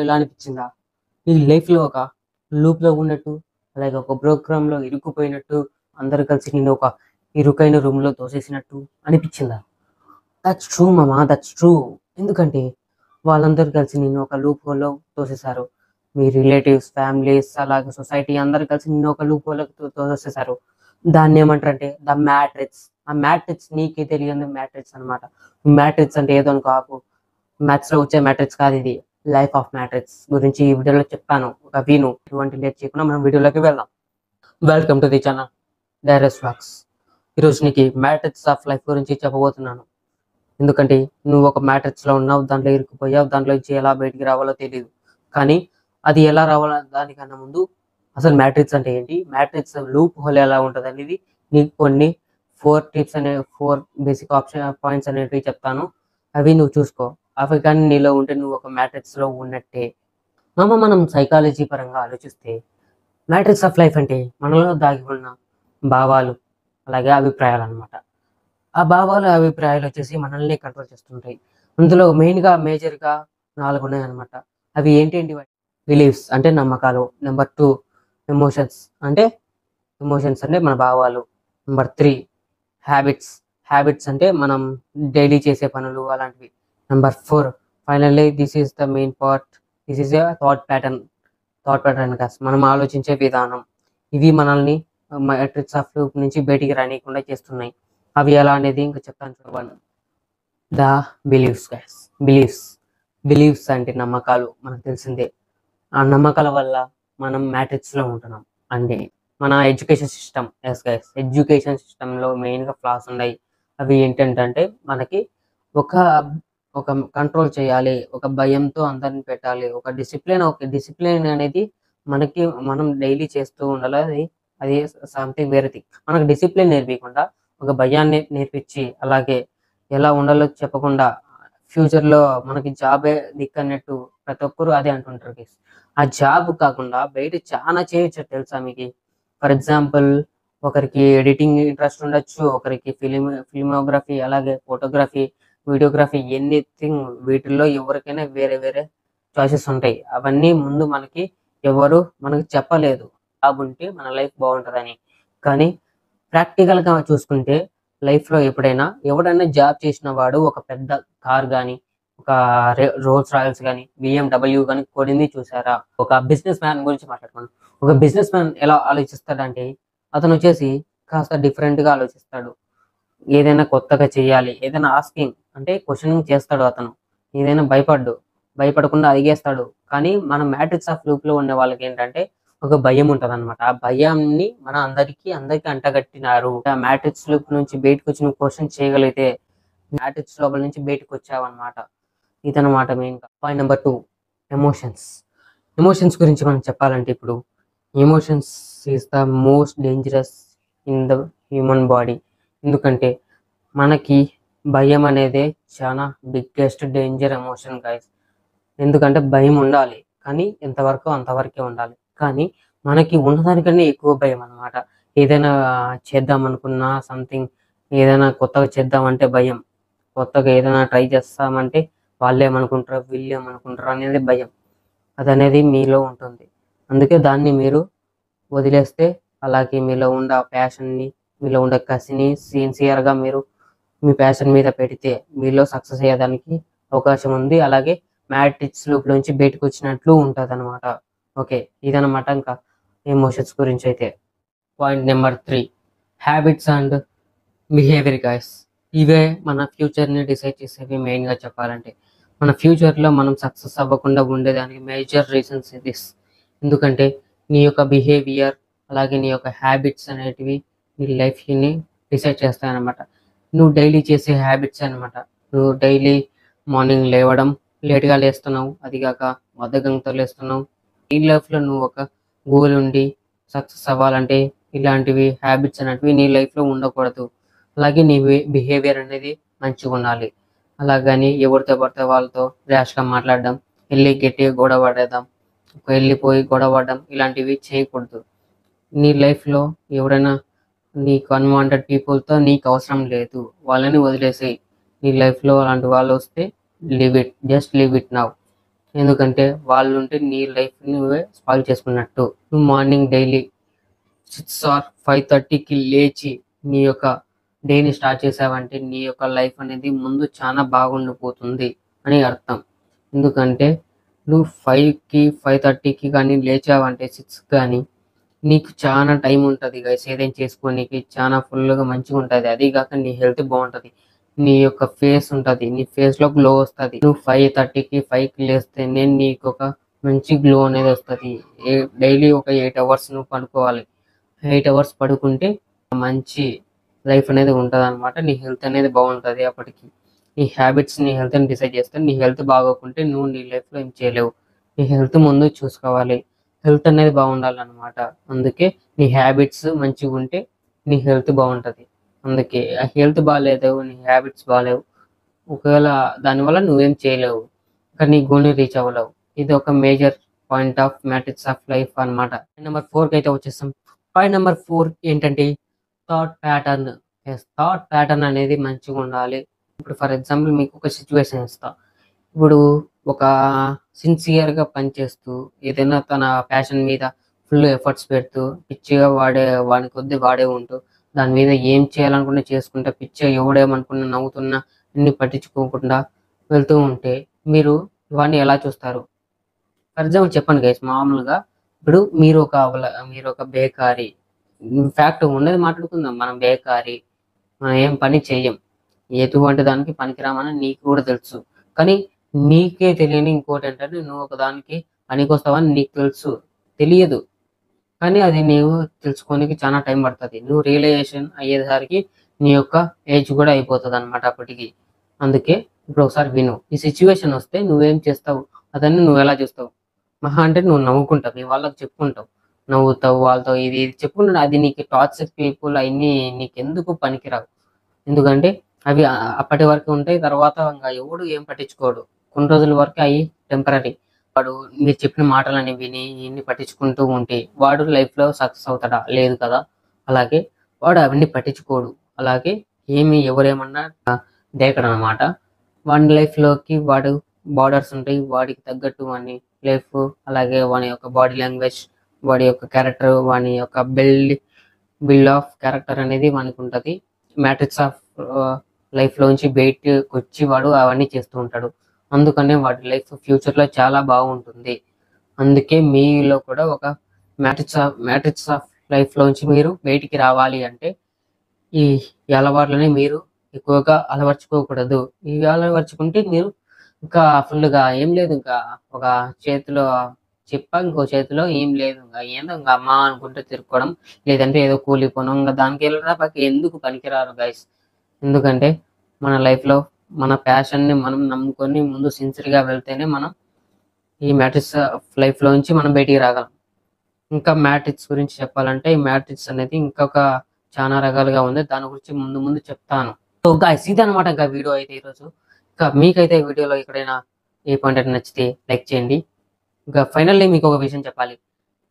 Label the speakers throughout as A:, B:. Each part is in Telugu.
A: ఎలా అనిపించిందా? నీ లైఫ్‌లో ఒక లూప్‌లో ఉన్నట్టు, అలాగే ఒక ప్రోగ్రామ్‌లో ఇరుక్కుపోయినట్టు, అందరూ కలిసి నిన్ను ఒక ఇరుకైన రూమ్‌లో తోసేసినట్టు అనిపించిందా? దట్స్ ట్రూ మామ. That's true. ఎందుకంటే వాళ్ళందరూ కలిసి నిన్ను ఒక లూప్ హోల్‌లో తోసేసారు. మీ రిలేటివ్స్, ఫ్యామిలీస్ అలాగే సొసైటీ అందరూ కలిసి నిన్ను ఒక లూప్ హోల్‌లోకి తోసేసారు. దాన్నేమంటారంటే ద మ్యాట్రిక్స్. ఆ మ్యాట్రిక్స్ నీకే తెలియని మ్యాట్రిక్స్ అన్నమాట. మ్యాట్రిక్స్ అంటే ఏదో అనుకోకు. మ్యాథ్స్‌లో వచ్చే మ్యాట్రిక్స్ కాదిది. లైఫ్ ఆఫ్ మ్యాట్రిక్స్ గురించి ఈ వీడియోలో చెప్తాను. ఒక విను. ఎటువంటి లేట్ చేయకుండా మనం వీడియోలోకి వెళ్దాం. వెల్కమ్ టు ది ఛానల్ డైరెస్ వ్లాగ్స్. ఈరోజు నీకు మ్యాట్రిక్స్ ఆఫ్ లైఫ్ గురించి చెప్పబోతున్నాను. ఎందుకంటే నువ్వు ఒక మ్యాట్రిక్స్‌లో ఉన్నావు. దాంట్లో ఇరుక్కుపోయావు. దాంట్లో నుంచి ఎలా బయటికి రావాలో తెలీదు. కానీ అది ఎలా రావాలో దానికన్నా ముందు అసలు మ్యాట్రిక్స్ అంటే ఏంటి? మ్యాట్రిక్స్ లూప్ హోల్ ఎలా ఉంటదనేది నీకు కొన్ని 4 బేసిక్ పాయింట్స్ అనేటివి చెప్తాను. అవి నువ్వు చూసుకో. అవి కానీ నీలో ఉంటే నువ్వు ఒక మ్యాట్రిక్స్‌లో ఉన్నట్టే. మనం సైకాలజీ పరంగా ఆలోచిస్తే మ్యాట్రిక్స్ ఆఫ్ లైఫ్ అంటే మనలో దాగి ఉన్న భావాలు, అలాగే అభిప్రాయాలన్నమాట. ఆ భావాలు, అభిప్రాయాలు వచ్చేసి మనల్ని కంట్రోల్ చేస్తుంటాయి. అందులో మేజర్‌గా 4 ఉన్నాయన్నమాట. అవి ఏంటేంటివి? బిలీఫ్స్ అంటే నమ్మకాలు. నెంబర్ 2 ఎమోషన్స్ అంటే మన భావాలు. Number 3 habits. హ్యాబిట్స్ అంటే మనం డైలీ చేసే పనులు అలాంటివి. Number 4 finally this is the main part. This is a thought pattern. Thought pattern కాదు, మనం ఆలోచించే విధానం. ఇవి మనల్ని మ్యాట్రిక్స్ ఆఫ్ లూప్ నుంచి బయటికి రానీయకుండా చేస్తున్నాయి. అవి ఎలా అనేది ఇంకా చెప్తాను చూడండి. The beliefs guys. Beliefs. Beliefs అంటే నమ్మకాలు, మనకు తెలిసిందే. ఆ నమ్మకాల వల్ల మనం మ్యాట్రిక్స్‌లో ఉంటున్నాం. అంటే మన education system. Yes guys. Education సిస్టమ్‌లో మెయిన్‌గా ఫ్లాస్ ఉన్నాయి. అవి ఏంటంటే మనకి ఒక ఒక కంట్రోల్ చేయాలి. ఒక భయంతో అందరిని పెట్టాలి. ఒక డిసిప్లిన్ అనేది మనకి మనం డైలీ చేస్తూ ఉండాలి. అది సంథింగ్ వేరే థింగ్. మనకు డిసిప్లిన్ నేర్పియకుండా ఒక భయాన్ని నేర్పించి, అలాగే ఎలా ఉండాలో చెప్పకుండా ఫ్యూచర్‌లో మనకి జాబే దిక్కన్నట్టు ప్రతి ఒక్కరు అదే అంటుంటారు గైస్. ఆ జాబ్ కాకుండా బయట చానా చేయొచ్చు తెలుసా మీకి? ఫర్ ఎగ్జాంపుల్ ఒకరికి ఎడిటింగ్ ఇంట్రెస్ట్ ఉండొచ్చు. ఒకరికి ఫిల్మోగ్రఫీ, అలాగే ఫోటోగ్రఫీ, వీడియోగ్రఫీ, ఎనీథింగ్. వీటిల్లో ఎవరికైనా వేరే వేరే చాయిసెస్ ఉంటాయి. అవన్నీ ముందు ఎవరు మనకి చెప్పలేదు. జాబ్ ఉంటే మన లైఫ్ బాగుంటదని. కానీ ప్రాక్టికల్‌గా చూసుకుంటే లైఫ్‌లో ఎవడైనా జాబ్ చేసిన వాడు ఒక పెద్ద కార్ గాని, ఒక రోల్స్ రాయల్స్ గాని, BMW గాని కొనింది చూసారా? ఒక బిజినెస్ మ్యాన్ గురించి మాట్లాడుకుందాం. ఒక బిజినెస్ మ్యాన్ ఎలా ఆలోచిస్తాడంటే అతనొచ్చేసి కాస్త డిఫరెంట్‌గా ఆలోచిస్తాడు. ఏదైనా కొత్తగా చేయాలి. ఏదైనా ఆస్కింగ్ అంటే క్వెషనింగ్ చేస్తాడు అతను. ఏదైనా భయపడకుండా అడిగేస్తాడు. కానీ మన మ్యాట్రిక్స్ ఆఫ్ లూప్‌లో ఉండే వాళ్ళకేంటంటే ఒక భయం ఉంటదన్నమాట. ఆ భయాన్ని అందరికీ అంటగట్టినారు. ఆ మ్యాట్రిక్స్ లూప్ నుంచి బయటకొచ్చి నువ్వు క్వెషన్ చేయగలిగితే మ్యాట్రిక్స్ లోపల నుంచి బయటకొచ్చావన్నమాట. ఇదన్నమాట మెయిన్‌గా. Point number 2 emotions. ఎమోషన్స్ గురించి మనం చెప్పాలంటే ఇప్పుడు emotions is the most dangerous in the human body. ఎందుకంటే మనకి భయం అనేదే చాలా బిగ్గెస్ట్ డేంజర్ ఎమోషన్ గైస్. ఎందుకంటే భయం ఉండాలి. కానీ ఎంతవరకో అంతవరకే ఉండాలి. కానీ మనకి ఉన్నదానికన్నా ఎక్కువ భయం అన్నమాట. ఏదైనా చేద్దామనుకున్నా ఏదైనా కొత్తగా చేద్దామంటే భయం. కొత్తగా ఏదైనా ట్రై చేస్తామంటే వాళ్ళేమనుకుంటారో, వీళ్ళేమనుకుంటారో అనేది భయం. అదనేది మీలో ఉంటుంది. అందుకే దాన్ని మీరు వదిలేస్తే, అలాగే మీలో ఉండే ఆ ప్యాషన్‌ని, మీలో ఉండే కసిని సిన్సియర్‌గా మీరు మీ ప్యాషన్ మీద పెడితే మీలో సక్సెస్ అయ్యేదానికి అవకాశం ఉంది. అలాగే మ్యాట్రిక్స్ లూప్ నుంచి బయటకొచ్చినట్లు ఉంటదనమాట. ఓకే. ఇదనమాట ఇంకా ఎమోషన్స్ గురించైతే. Point number 3 habits and behaviour guys. ఇవే మన ఫ్యూచర్‌ని డిసైడ్ చేసేవి మెయిన్‌గా చెప్పాలంటే. మన ఫ్యూచర్‌లో మనం సక్సెస్ అవ్వకుండా ఉండేదానికి మేజర్ రీజన్స్ దిస్. ఎందుకంటే నీ యొక్క బిహేవియర్, అలాగే నీ యొక్క హ్యాబిట్స్ అనేటివి నీ లైఫ్‌ని డిసైడ్ చేస్తాయన్నమాట. నువ్వు డైలీ చేసే హ్యాబిట్స్ అన్నమాట. నువ్వు డైలీ మార్నింగ్ లేవడం, లేట్‌గా లేస్తున్నావు. అది గాక బద్ధకంతో లేస్తున్నావు. నీ లైఫ్‌లో నువ్వు ఒక గోల్ ఉండి సక్సెస్ అవ్వాలంటే ఇలాంటివి హ్యాబిట్స్ అనేటివి నీ లైఫ్‌లో ఉండకూడదు. అలాగే నీ బిహేవియర్ అనేది మంచిగుండాలి. అలాగని ఎవరితో పడితే వాళ్ళతో ర్యాష్‌గా మాట్లాడడం, ఎళ్లి గట్టిగా గొడవ పడేద్దాం, వెళ్ళిపోయి గొడవ పడడం ఇలాంటివి చేయకూడదు. నీ లైఫ్‌లో ఎవరైనా నీకు అన్‌వాంటెడ్ పీపుల్‌తో నీకు అవసరం లేదు. వాళ్ళని వదిలేసేయి. నీ లైఫ్‌లో అలాంటి వాళ్ళొస్తే leave it. Just leave it now. ఎందుకంటే వాళ్ళు ఉంటే నీ లైఫ్ నువ్వే స్పాయిల్ చేసుకున్నట్టు. నువ్వు మార్నింగ్ డైలీ 6 ఆర్ 5:30కి లేచి నీ యొక్క డేని స్టార్ట్ చేసావంటే నీ యొక్క లైఫ్ అనేది ముందు చాలా బాగుండిపోతుంది అని అర్థం. ఎందుకంటే నువ్వు 5కి 5:30కి కానీ లేచావంటే 6 కానీ నీకు చాలా టైం ఉంటుంది గైస్ ఏదైనా చేసుకోనికి. చాలా ఫుల్గా మంచిగా ఉంటుంది. అది కాక నీ హెల్త్ బాగుంటుంది. నీ యొక్క ఫేస్ ఉంటుంది, నీ ఫేస్లో గ్లో వస్తుంది. నువ్వు 5:30కి 5కి లేస్తేనే నీకు ఒక మంచి గ్లో అనేది వస్తుంది. డైలీ ఒక 8 అవర్స్ నువ్వు పడుకోవాలి. 8 అవర్స్ పడుకుంటే మంచి లైఫ్ అనేది ఉంటుంది అనమాట. నీ హెల్త్ అనేది బాగుంటుంది. అప్పటికి నీ హ్యాబిట్స్ నీ హెల్త్ని డిసైడ్ చేస్తాయి. నీ హెల్త్ బాగోకుంటే నువ్వు నీ లైఫ్లో ఏం చేయలేవు. నీ హెల్త్ ముందు చూసుకోవాలి. హెల్త్ అనేది బాగుండాలన్నమాట. అందుకే నీ హ్యాబిట్స్ మంచిగా ఉంటే నీ హెల్త్ బాగుంటుంది. అందుకే ఆ హెల్త్ బాగాలేదు, నీ హ్యాబిట్స్ బాగాలేవు, ఒకవేళ దానివల్ల నువ్వేం చేయలేవు, కానీ నీ గోల్ని రీచ్ అవ్వలేవు. ఇది ఒక major point of matrix of life అనమాట. నెంబర్ 4కి అయితే వచ్చేస్తాం. పాయింట్ నెంబర్ 4 ఏంటంటే థాట్ ప్యాటర్న్. థాట్ ప్యాటర్న్ అనేది మంచిగా ఉండాలి. ఇప్పుడు ఫర్ ఎగ్జాంపుల్ మీకు ఒక సిచ్యువేషన్ ఇస్తా. ఇప్పుడు ఒక సిన్సియర్గా పనిచేస్తూ ఏదైనా తన ప్యాషన్ మీద ఫుల్ ఎఫర్ట్స్ పెడుతూ పిచ్చిగా వాడి కొద్ది వాడే ఉంటూ దాని మీద ఏం చేయాలనుకున్నా చేసుకుంటా పిచ్చిగా ఎవడేమనుకున్నా నవ్వుతున్నా అన్ని పట్టించుకోకుండా వెళ్తూ ఉంటే మీరు ఇవన్నీ ఎలా చూస్తారు? ఫర్ ఎగ్జాంపుల్ చెప్పండి గైస్. మామూలుగా ఇప్పుడు మీరు ఒక బేకారీ, ఇన్ఫ్యాక్ట్ ఉన్నది మాట్లాడుకుందాం. మనం బేకారీ, మనం ఏం పని చెయ్యం, ఎటువంటి దానికి పనికిరామని నీకు కూడా తెలుసు. కానీ నీకే తెలియని ఇంకోటి ఏంటంటే నువ్వు ఒక దానికి పనికొస్తావని నీకు తెలుసు, తెలియదు. కానీ అది నీవు తెలుసుకోనికి చాలా టైం పడుతుంది. నువ్వు రియలైజేషన్ అయ్యేసరికి నీ యొక్క ఏజ్ కూడా అయిపోతుంది అనమాట అప్పటికి. అందుకే ఇప్పుడు ఒకసారి విను. ఈ సిచ్యువేషన్ వస్తే నువ్వేం చేస్తావు, అతన్ని నువ్వు ఎలా చూస్తావు? మహా అంటే నువ్వు నవ్వుకుంటావు, నీ వాళ్ళకి చెప్పుకుంటావు, నవ్వుతావు వాళ్ళతో ఇది ఇది చెప్పుకుంటావు. అది నీకు టాక్సిక్ పీపుల్ అవన్నీ నీకెందుకు పనికిరావు. ఎందుకంటే అవి అప్పటి వరకు ఉంటాయి. తర్వాత ఇంకా ఎవడు ఏం పట్టించుకోడు. కొన్ని రోజుల వరకు అవి టెంపరీ. వాడు మీరు చెప్పిన మాటలని విని ఇన్ని పట్టించుకుంటూ ఉంటే వాడు లైఫ్లో సక్సెస్ అవుతాడా? లేదు కదా. అలాగే వాడు అవన్నీ పట్టించుకోడు. అలాగే ఎవరేమన్నా దేకడు అనమాట. వాడి లైఫ్లోకి వాడు బార్డర్స్ ఉంటాయి. వాడికి తగ్గట్టు వాడి లైఫ్, అలాగే వాని యొక్క బాడీ లాంగ్వేజ్, వాడి యొక్క క్యారెక్టర్, వాని యొక్క బిల్డ్ ఆఫ్ క్యారెక్టర్ అనేది వానికి ఉంటుంది. మ్యాట్రిక్స్ ఆఫ్ లైఫ్లోంచి బయటకు వచ్చి వాడు అవన్నీ చేస్తూ ఉంటాడు. అందుకనే వాడి లైఫ్ ఫ్యూచర్లో చాలా బాగుంటుంది. అందుకే మీలో కూడా ఒక మ్యాట్రిక్స్ ఆఫ్ లైఫ్లోంచి మీరు బయటికి రావాలి అంటే ఈ అలవాట్లని మీరు ఎక్కువగా అలవర్చుకోకూడదు. ఇవి అలవర్చుకుంటే మీరు ఇంకా ఫుల్గా ఏం లేదు, ఇంకా ఒక చేతిలో ఇంకో చేతిలో ఏం లేదు. ఇంకా ఏందో ఇంకా అమ్మ అనుకుంటే తిరుక్కోవడం, లేదంటే ఏదో కూలిపోవడం, ఇంకా దానికి వెళ్ళడం ఎందుకు పనికిరారు గైస్. ఎందుకంటే మన లైఫ్లో మన ప్యాషన్ని మనం నమ్ముకొని ముందు సిన్సియర్గా వెళ్తేనే మనం ఈ మ్యాట్రిక్స్ లైఫ్లో నుంచి మనం బయటికి రాగలం. ఇంకా మ్యాట్రిక్స్ గురించి చెప్పాలంటే ఈ మ్యాట్రిక్స్ అనేది ఇంకొక చాలా రకాలుగా ఉంది. దాని గురించి ముందు ముందు చెప్తాను. సో గైస్ ఇది అనమాట ఇంకా వీడియో అయితే ఈరోజు. ఇంకా మీకైతే వీడియోలో ఎక్కడైనా ఏ పాయింట్ అయితే నచ్చితే లైక్ చేయండి. ఇంకా ఫైనల్లీ మీకు ఒక విషయం చెప్పాలి.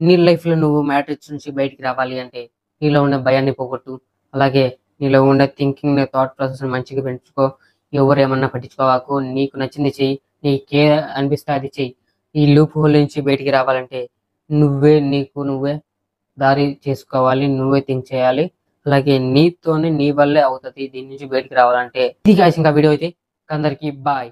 A: నీ లైఫ్లో నువ్వు మ్యాట్రిక్స్ నుంచి బయటికి రావాలి అంటే నీలో ఉండే భయాన్ని పోగొట్టు. అలాగే నీలో ఉండే థింకింగ్, థాట్ ప్రాసెస్ మంచిగా పెంచుకో. ఎవరు ఏమన్నా పట్టించుకోవాకు. నీకు నచ్చింది చెయ్యి. నీకే అనిపిస్తే అది చెయ్యి. ఈ లూప్ హోల్ నుంచి బయటికి రావాలంటే నువ్వే దారి చేసుకోవాలి. నువ్వే థింక్ చేయాలి. అలాగే నీతోనే నీ వల్లే అవుతుంది దీని నుంచి బయటికి రావాలంటే. ఇది గాయ్స్ ఇంకా వీడియో అయితే అందరికీ బాయ్.